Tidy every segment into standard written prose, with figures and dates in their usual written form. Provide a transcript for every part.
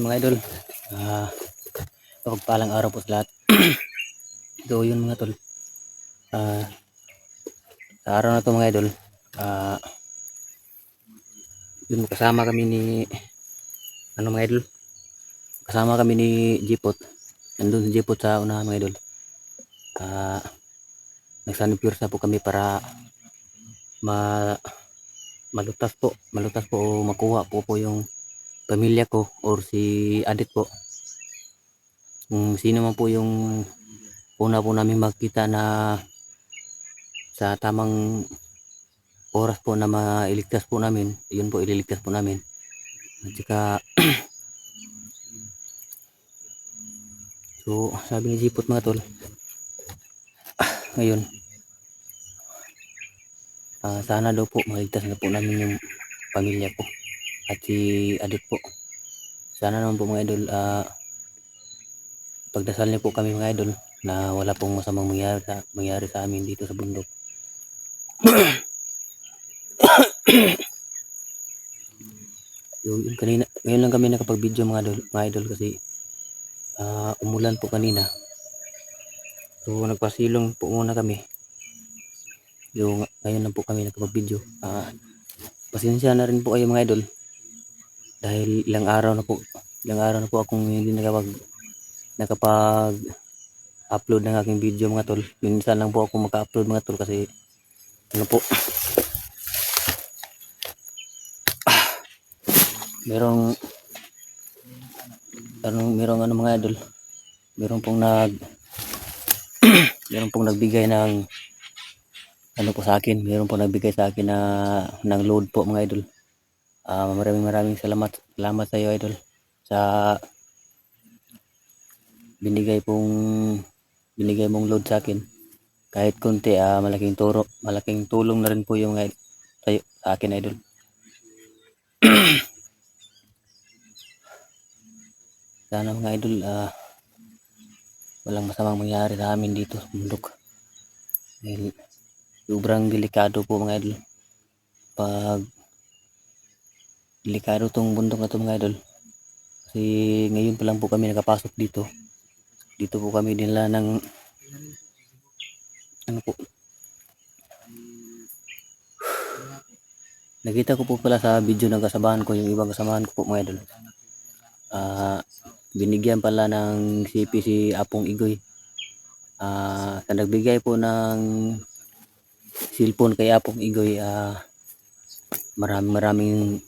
mga idol. Ah, Pagpalang araw po sa lahat. So yun mga tol. Sa araw na to mga idol, ah, yun kasama kami ni mga idol. Kasama kami ni Jipot. Nandun si Jipot sa una mga idol. Ah, Nagsanipursa po kami para ma malutas po o makuha po yung pamilya ko or si Adit po. Kung sino man po yung una po namin makita na sa tamang oras po na mailigtas po namin, yun po ililigtas po namin. At saka so sabi ni Jipot mga tol, ngayon sana daw po maligtas na po namin yung pamilya ko at si Adit po. Sana naman po mga idol, pagdasal niyo po kami mga idol na wala pong masamang mangyari sa amin dito sa bundok. Yung kanina, ngayon lang kami nakapag-video mga idol kasi umulan po kanina. So nagpasilong po muna kami. Yung ngayon lang po kami nakapag-video. Pasensya na rin po kayo mga idol dahil ilang araw na po akong hindi nakapag-upload ng aking video mga tol. Minsan lang po ako maka-upload mga tol kasi ano po, merong mga idol, merong pong nagbigay ng po sa akin, meron pong nagbigay sa akin na ng load po mga idol. Maraming salamat sa iyo idol sa binigay mong load sa akin. Kahit konti, malaking tulong na rin po yung sa akin idol. Sana mga idol, walang masamang mangyari sa amin dito sa bundok. Dahil sobrang delikado po mga idol. Delikado tong bundok na to mga idol. Kasi ngayon pa lang po kami nakapasok dito. Dito po kami dinala ng nakita ko po pala sa video ng kasabahan ko, yung ibang kasamahan ko po mga idol. Binigyan pala ng CP si Apong Igoy. Sa nagbigay po ng cellphone kay Apong Igoy, maraming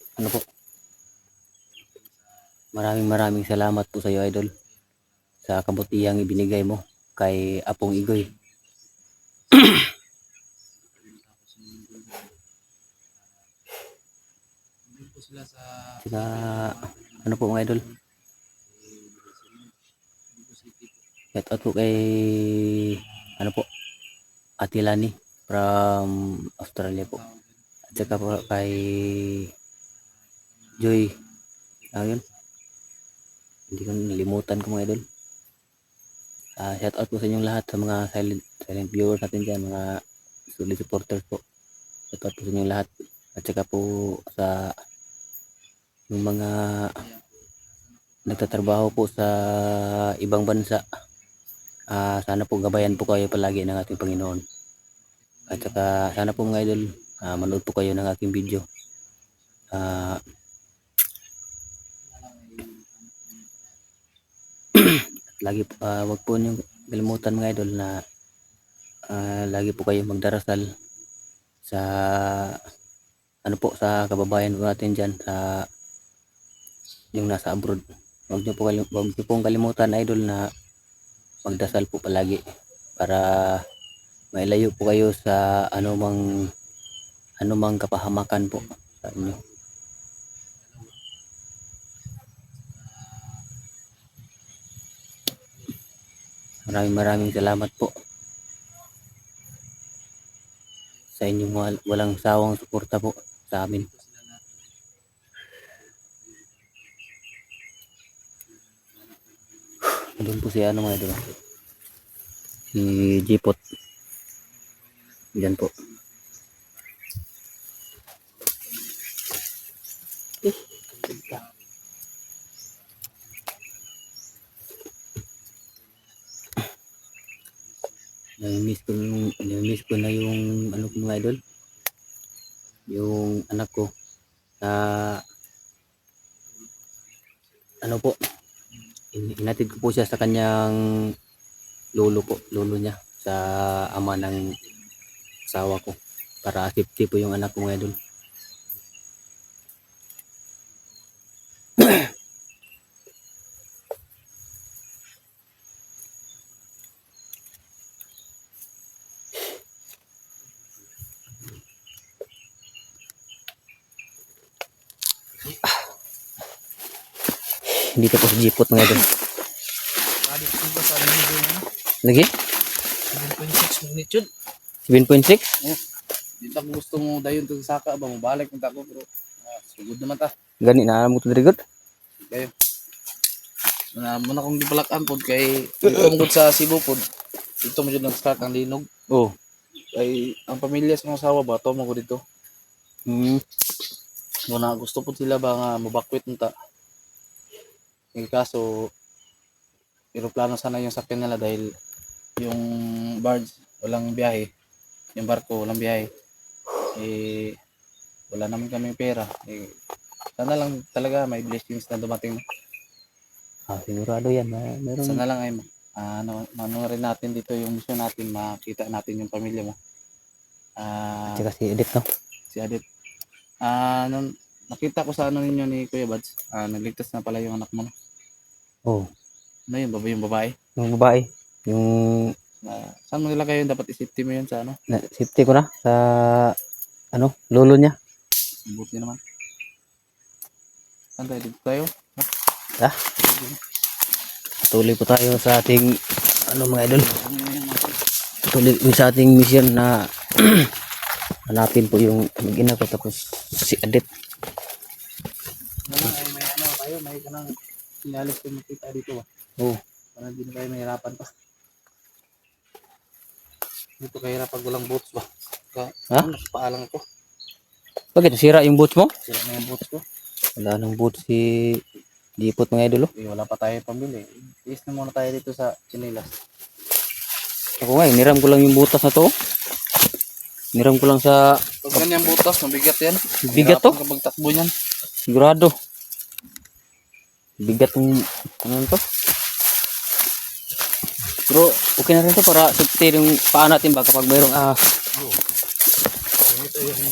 salamat po sa iyo idol sa kabutihang ibinigay mo kay Apong Igoy. Saka po mga idol, shout out po kay Ate Lani from Australia po. At saka po kay Joy. Yun. Hindi ko nalimutan ko mga idol. Shout out po sa inyong lahat, sa mga silent viewers natin dyan, mga solid supporters po. Shout out po sa inyong lahat. At saka po sa yung mga nagtatrabaho po sa ibang bansa. Sana po gabayan po kayo palagi ng ating Panginoon. At saka sana po mga idol, manood po kayo ng aking video. Lagi po, wag po niyong kalimutan mga idol na lagi po kayo magdarasal sa sa kababayan po natin dyan sa yung nasa abroad. Wag niyo pong kalimutan idol na magdasal po palagi para mailayo po kayo sa anumang kapahamakan po sa inyo. Maraming salamat po sa inyong walang sawang suporta po sa amin. Doon po si mga idol, si Jipot dyan po. Namimiss ko na yung ano ko mga idol, yung anak ko na ano po, inatid ko po siya sa kanyang lolo niya, sa ama ng asawa ko, para safety po yung anak ko mga idol. Dito po sa Jipot mga idol. Adik juga sa video na. Lagi? 7.6 magnitude. 7.6? Di ta gusto mo dayon to sa saka ba mo balik kung tako bro. Sugod naman ta. Gani na mo to very good. Kayo. Muna kong gibalakan pod kay dito mo gud sa Cebu pod. Dito mo jud nag-start ang linog. Oh. Kay ang pamilya sa mga asawa ba to mo ko dito. Muna gusto pod sila ba nga mobakwit nta. Yung kaso eroplano sana yung sakyan nila dahil yung barge walang biyahe, yung barko walang biyahe, eh wala naman kami pera, sana lang talaga may blessings na dumating. Sigurado yan. Meron. Sana lang ay rin natin dito yung mission natin, makita natin yung pamilya mo. Tsaka si Edith, no? Si Adit, nung nakita ko sa ano ninyo ni Kuya Bads, nagligtas na pala yung anak mo, no? Oh. Ano yung babae? Yung babae. Yung Saan mo nilagay yun? Dapat isipti mo yun sa ano? safety ko na sa ano, lolo niya. Buti naman. Saan tayo? Dito tayo? Ah. Tuloy po tayo sa ating ano mga idol. Tuloy sa ating mission na hanapin po yung mag-ina ko, tapos si Adit. May ano tayo, may kanang sinalis ko makita dito ba? Oh. Para hindi na tayo mahirapan pa. Dito kahirap pag walang boots ba? Ha? Nakapaalang ako. Bakit? Sira yung boots mo? Sira na yung boots ko. Wala nang boots si Jipot mga idol. Wala pa tayo pambili. Tiis na muna tayo dito sa Chinilas. Ako nga, niram ko lang yung butas na to. Niram ko lang sa Pag ganyan butas, mabigat yan. bigat to. Kapag takbo niyan. Sigurado. Bigat yung ano to. Pero okay na rin to para safety yung paa natin ba kapag mayroong ahas. Ito yung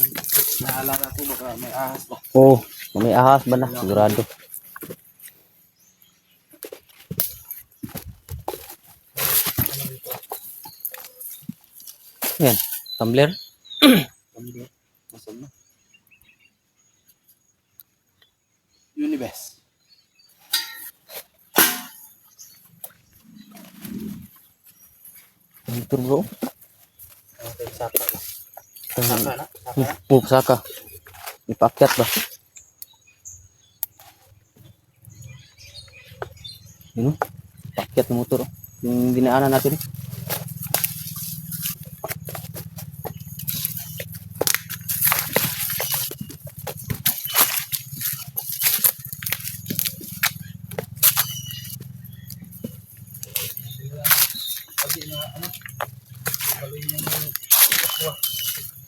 naalala ko, baka may ahas ba? Oh, may ahas ba na? Sigurado. Yan, tumbler. Masal na. Unibest. Motor bro. Saka na. Saka na. Saka. Ipakyat ba? Yun o. Pakyat ng motor. Yung dinaanan natin.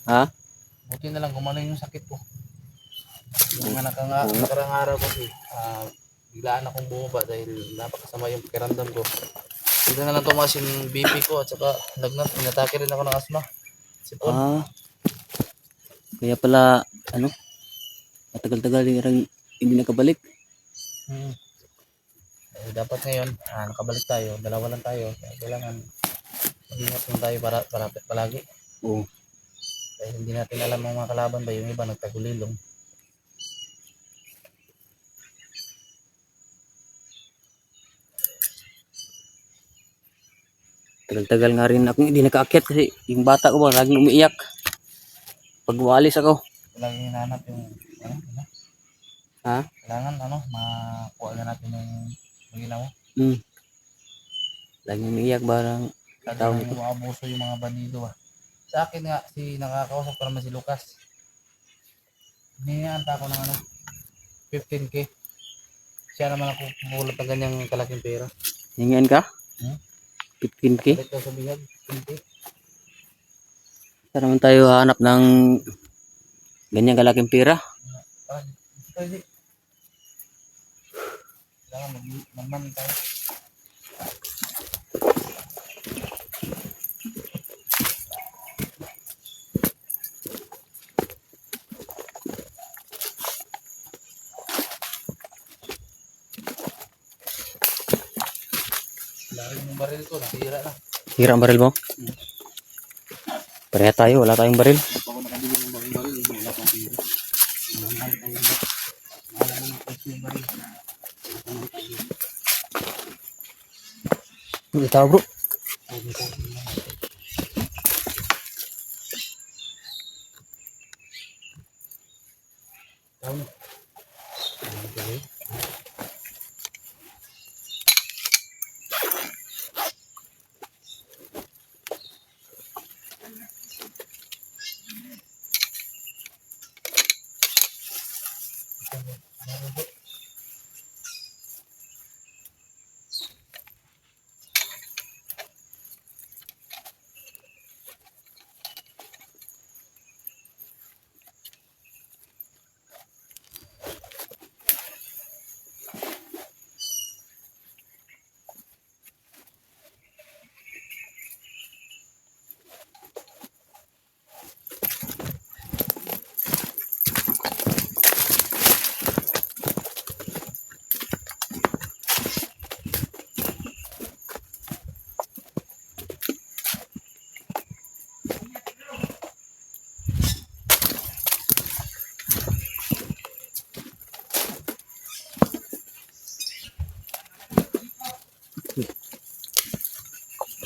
Ha? Buti na lang gumano yung sakit ko. Yung nakarang araw kasi, biglaan akong bumaba dahil napakasama yung pakiramdam ko. Dito na lang tumaas yung BP ko at saka natake rin ako ng asma. Sipon. Kaya pala, ano, matagal-tagal hindi nakabalik. Dapat ngayon, nakabalik tayo, dalawa lang tayo. Kailangan mag-ingat lang tayo para palagi. Oo. Dahil hindi natin alam ang mga kalaban ba, yung iba nagtagulilong. Tagal-tagal nga rin akong hindi nakaakyat kasi yung bata ko ba laging umiiyak. Pag umalis ako. Lagi hinahanap yung, Ha? kailangan, makuha na natin yung magina mo. Laging umiiyak barang tao Lagi nito. nang abuso yung mga bandido ba. Sa akin nga, nakakausap ko naman si Lucas. Hinihingaan pa ako ng 15K. Siya naman ako pumulot ng ganyang kalaking pera. Hingian ka? Hmm? 15K? Balik daw sa bihag. Saan naman tayo hanap ng ganyan kalaking pera? Pwede. Kailangan magman tayo. Lahat yung baril ko, nasira na. Hira ang baril mo? Pareha tayo, wala tayong baril. Ako nakabili ng baril, wala pang pira. Mahal tayo ba? Mahal naman ang presyo yung baril. Hindi tao bro. Tahu.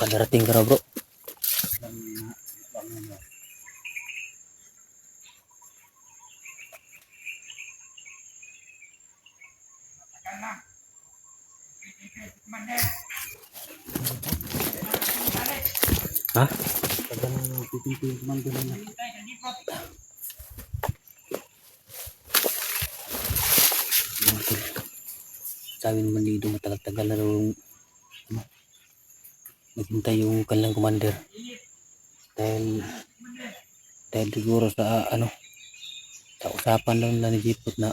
Padarating ka na bro. Ha? Sabi naman dito matagal-tagal na raw naghintay yung kanilang commander. Dahil siguro sa sa usapan lang na ni Jipot na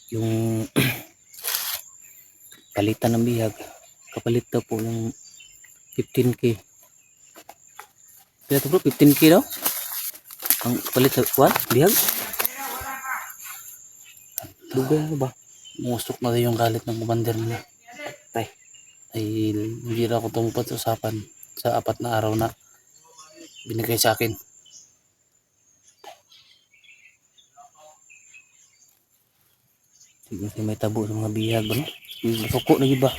yung palitan ng bihag, kapalit daw po ng 15k. Kaya ito bro, 15k daw ang palit sa bihag. Lugay ano ba? Musok na yung galit ng commander nila. Ay hindi na ako tumupad sa usapan sa 4 na araw na binigay sa akin. Sige may tabo sa mga bihag ba no? Masuko na ba?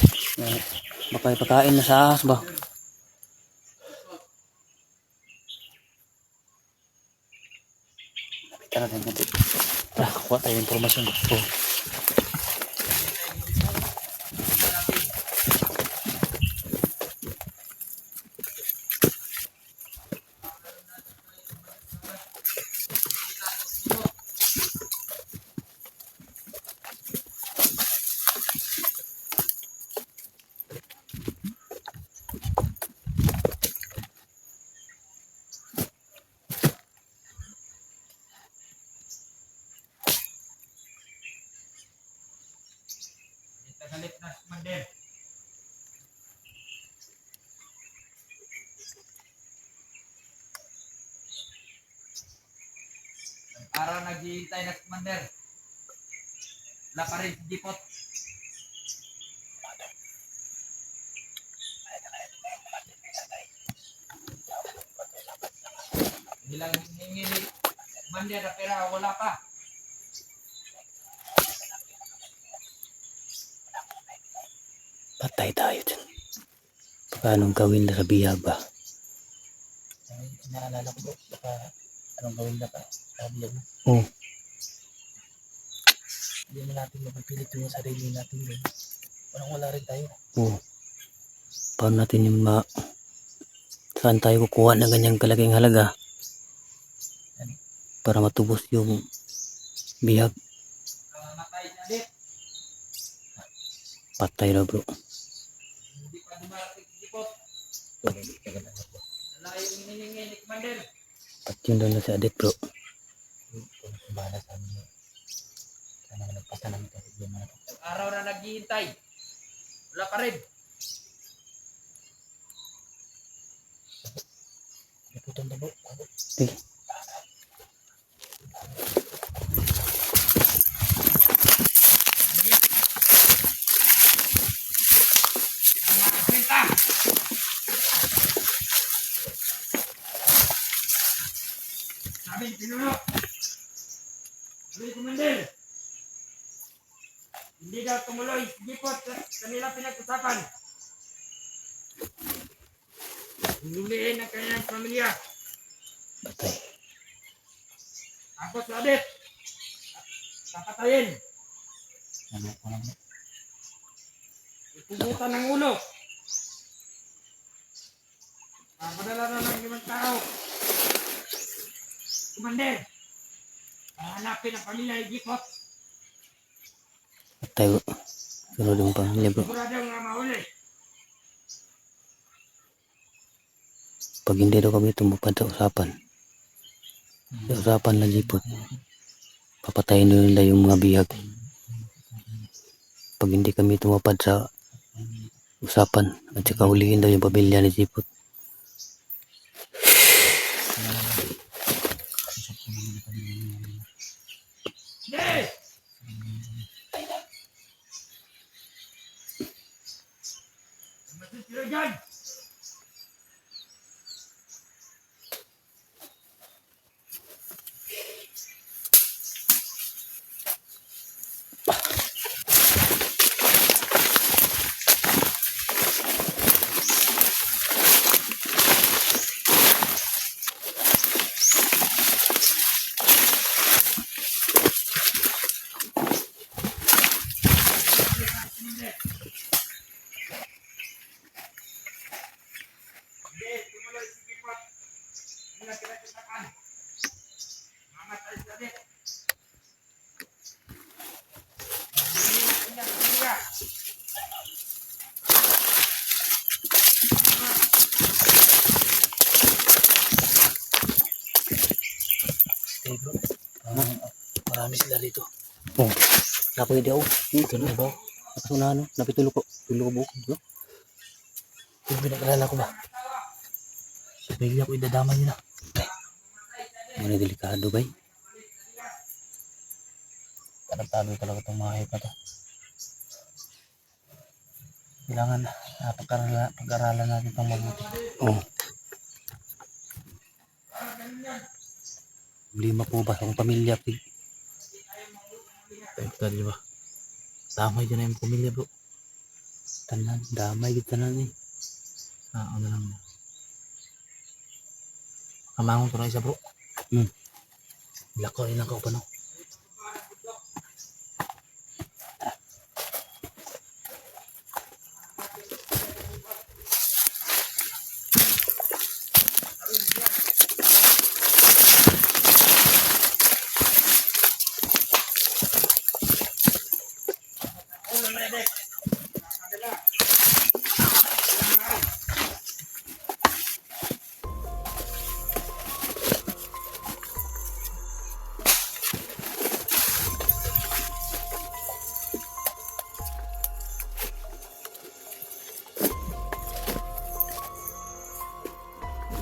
Baka ipakain na sa ahas ba? Tara tayo natin. Tara, kuha tayo informasyon. Araw naghihintay na commander. Wala pa rin si Jipot. Nilang hiningi ni commander na pera, wala pa. Patay tayo dyan. Paano gawin na sa bihag ba? Ay, naalala ko bro, baka anong gawin na pa? Sabi mo. Oh. Hindi mo natin mapipilit yung sarili natin doon. Wala rin tayo. Oh. Paano natin yung saan tayo kukuha ng ganyang kalaking halaga para matubos yung bihag? Matay siya dit. Patay na bro. Hindi pa dumarating si Jipot. Tagal na po. Wala yung hinihingi ni Commander. At yun daw na si Adet bro. Bahala sa amin. Sana nagpasa namin kasi yung mga Yung araw na naghihintay. Wala pa rin. iputan na bro. Sige. Mga kwenta. Sabi ni Pinuno. Sabi ni Commander. Hindi daw tumuloy. Sige po, kanila pinag-usapan. Luliin ang kanyang pamilya. Patay. Ako sa Adet. Papatayin. Ano. Ipugutan ng ulo. Papadala na ng 5 tao. Commander. Hanapin ang pamilya ni Gipot. Patay bro. Sunod yung pamilya bro. Siguradong mahuli. Pag hindi daw kami tumupad sa usapan. Sa usapan lang Jipot. Papatayin daw nila yung mga bihag. Pag hindi kami tumupad sa usapan at saka hulihin daw yung pamilya ni Jipot. Yes! Masin sila dyan! Hindi, tumuloy si Gipot. Hindi na pinag-usapan. Mamatay sa Adet. Hindi na kanyang pamilya. Okay bro. Marami sila dito. Oh, napay di ako. Ito na ba? Nakasunahan no? Napitulo ko. Tulo ko bukod bro. Yung pinag-alala ko ba? Pamilya ko idadama niyo na. Muna delikado bay. Tarantado talaga itong mga hayop na to. Kailangan pag-aralan natin itong mabuti. Oh. Lima po ba sa pamilya? Tadi ba? Damay dyan na yung pamilya bro. Tanan, damay kita na ni. Ano lang. Kamangon ko na isa bro. Lakaw rin ako pa no.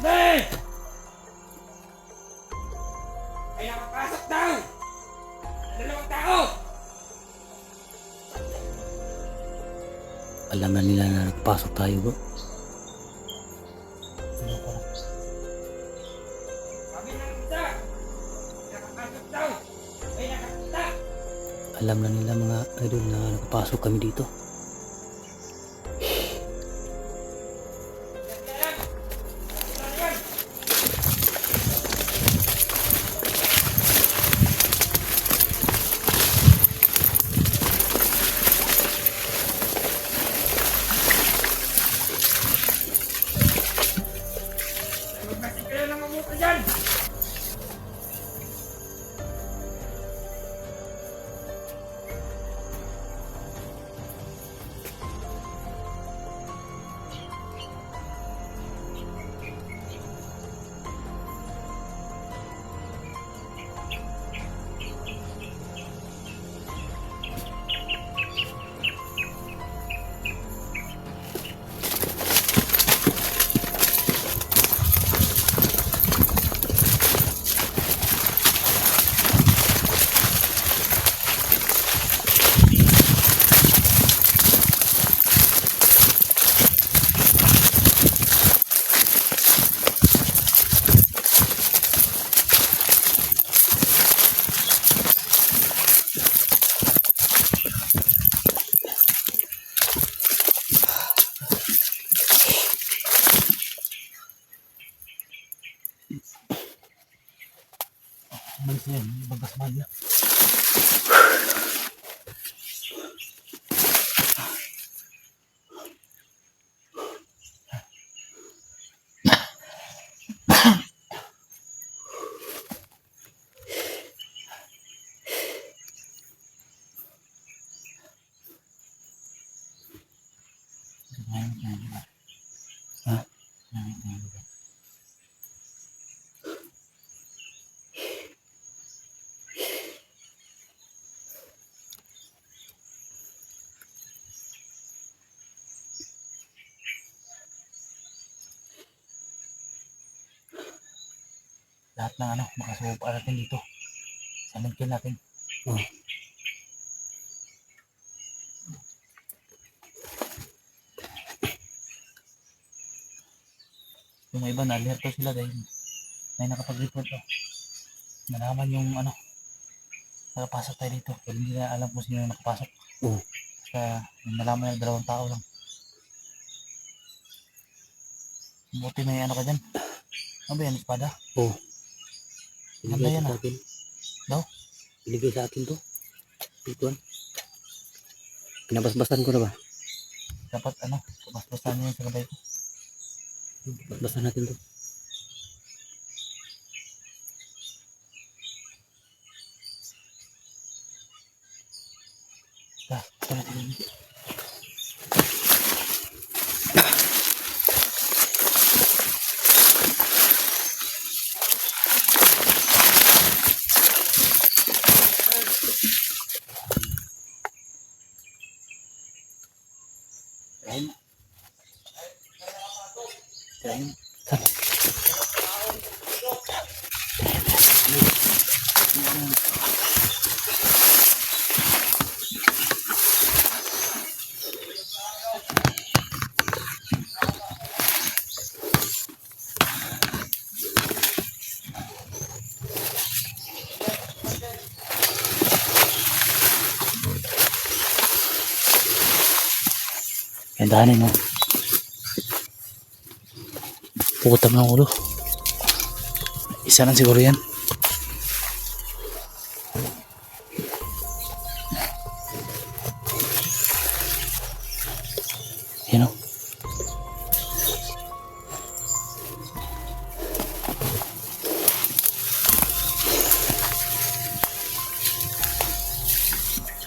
Hey! Ay nakapasok daw! Dalawang tao! Alam na nila na nagpasok tayo bro. Sabi ng isa! Nakapasok daw! Ay nakakita! Alam na nila mga idol na nakapasok kami dito. Yan! Yan! Magmasig kayo ng mamuka dyan! Kasi yan, bagas mahal na. Ha? Lahat ng ano, makasupa natin dito. Sa lingkin natin. Oh. Yung iba na alerto sila dahil may nakapag-report oh. Nalaman yung ano, nakapasok tayo dito. Pero hindi na alam kung sino yung nakapasok. Oh. Kaya nalaman na 2 tao lang. Buti may ano ka dyan. Ano ba yan, espada? Oh. Ganda Binigay yan, sa ah. akin. Daw? Binigay sa akin to. Ituan. Pinabasbasan ko na ba? Dapat ano, kabas-basan nyo yun sa kabay ko. Basbasan natin to. Ito natin yun. Kain. Kain. Gandahanin mo. Pukutam ng ulo. Isa lang siguro yan. Yan o.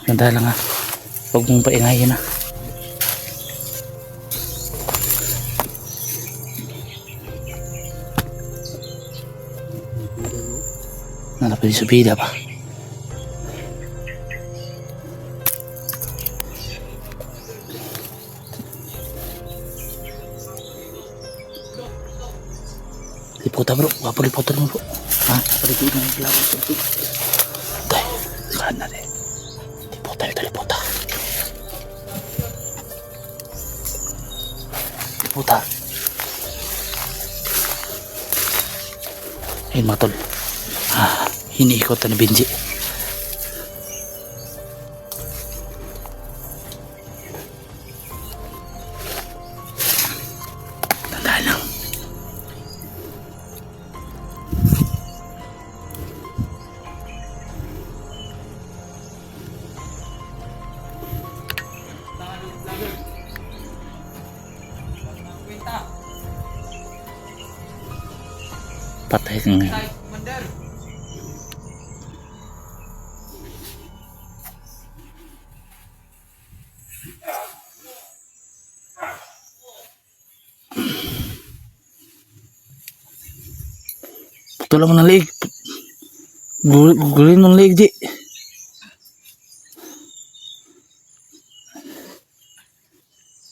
Ganda lang ha. Huwag mong paingayin ha. Nalapit sa bida pa. Liputan bro, liputan mo bro. Ha? Liputan mo bro. Tay, saan na rin? Liputan ito, liputan. Liputan. Ayun mga tol. Hiniikot na ni Benji. Tandaan lang. Patay ka nga. Tay, Commander. Tulang mo ng leeg. Gugulin mo ng leeg, Di.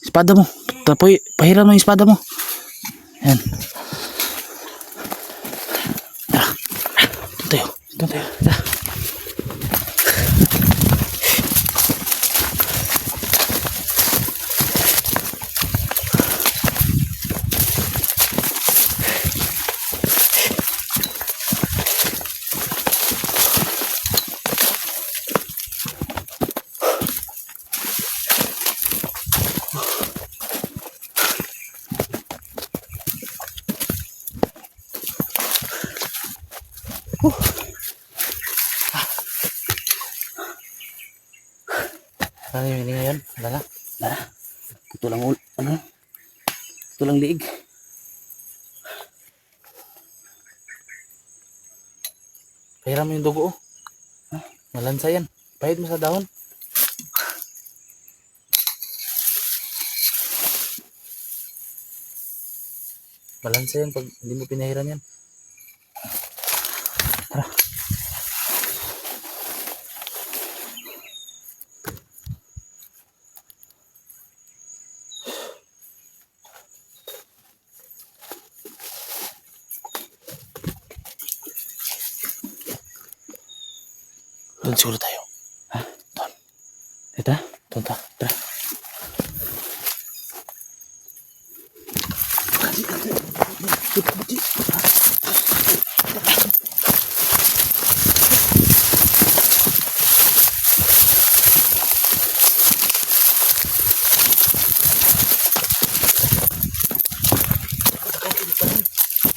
Espada mo. Tapoy, pahiram mo yung espada mo. Yan. Tara. Doon tayo. Doon tayo. Tara. Ano yung hininga yun? Wala na. Lara. Puto lang ano? Puto lang liig. Pahiram mo yung dugo oh. Malansa yan. Pahid mo sa dahon. Malansa yan pag hindi mo pinahiram yan. Doon siguro tayo. Ha? Ito? Doon ta. Tara.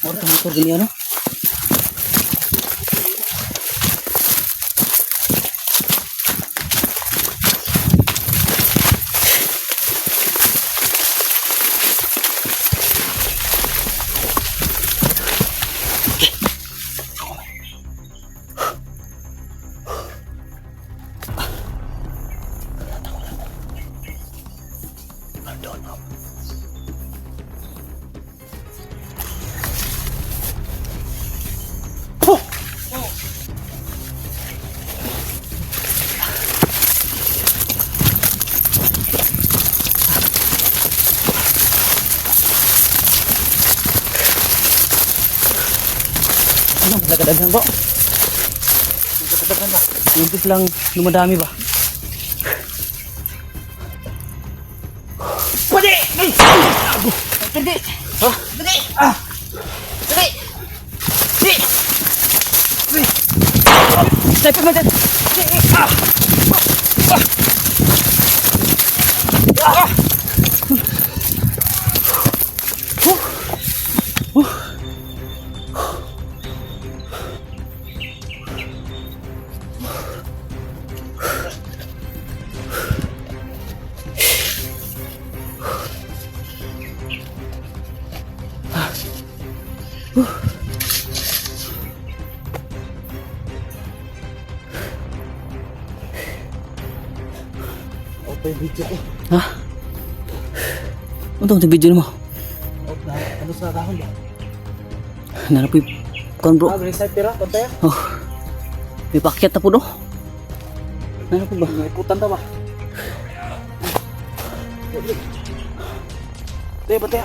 Motor gini ano? Ano? Nagkadaghan po? Nagkatadagan na. Impis lang lumadami ba? Pwede! Ay! Pwede! Ha? Pwede! Ah! Pwede! Pwede! Sniper man dyan! Ah! Ah! Okay, video ko. Ha? Ano itong video mo? Oh, ano sa dahon ba? Narapoy kon bro. Bring side pira, kontay. Oh. May pakyat na po do. Narapoy ba? May putan ta ba? Deh, bantay.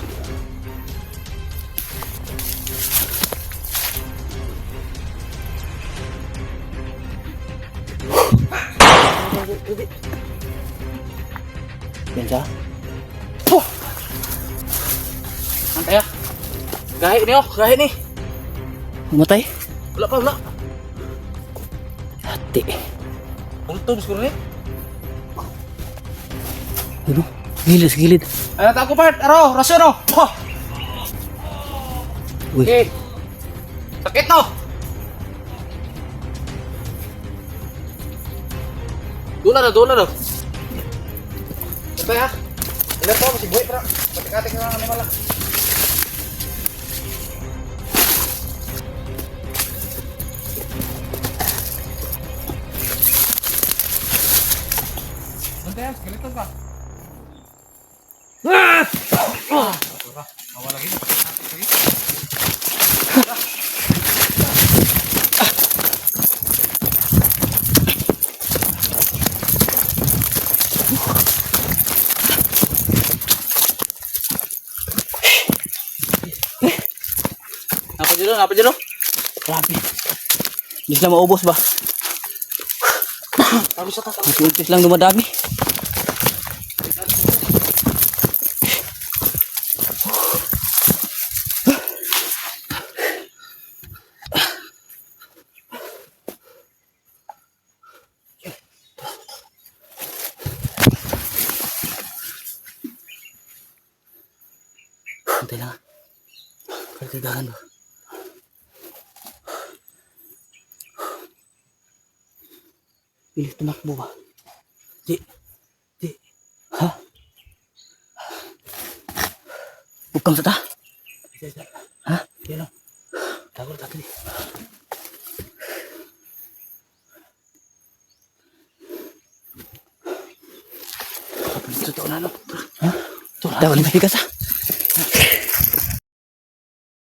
Yan siya. Antay ah. Gahi ni oh, gahi ni. Umatay. Wala pa, wala. Hati. Ulto siguro ni. Ano? Gilid, gilid. Ano ta ko part? Aro, rasyon oh. Uy. Okay. Sakit no. Dula na. Antay ah. Ilan to masih buhay para. Patik-atik na animal lah. Antay, skeleton ka. Ah! Awal lagi, patik-atik lagi. Apa dulu? Grabe. Hindi sila maubos ba? Habis atas. Umpis lang dumadami. Hintay lang. Kalitidahan ba? Bilis tumakbo ba? Di. Bukang sa ta. Ha? Kaya lang. Tago tayo. Totoo na no. Ha? Totoo. Tago ni Bigas ah.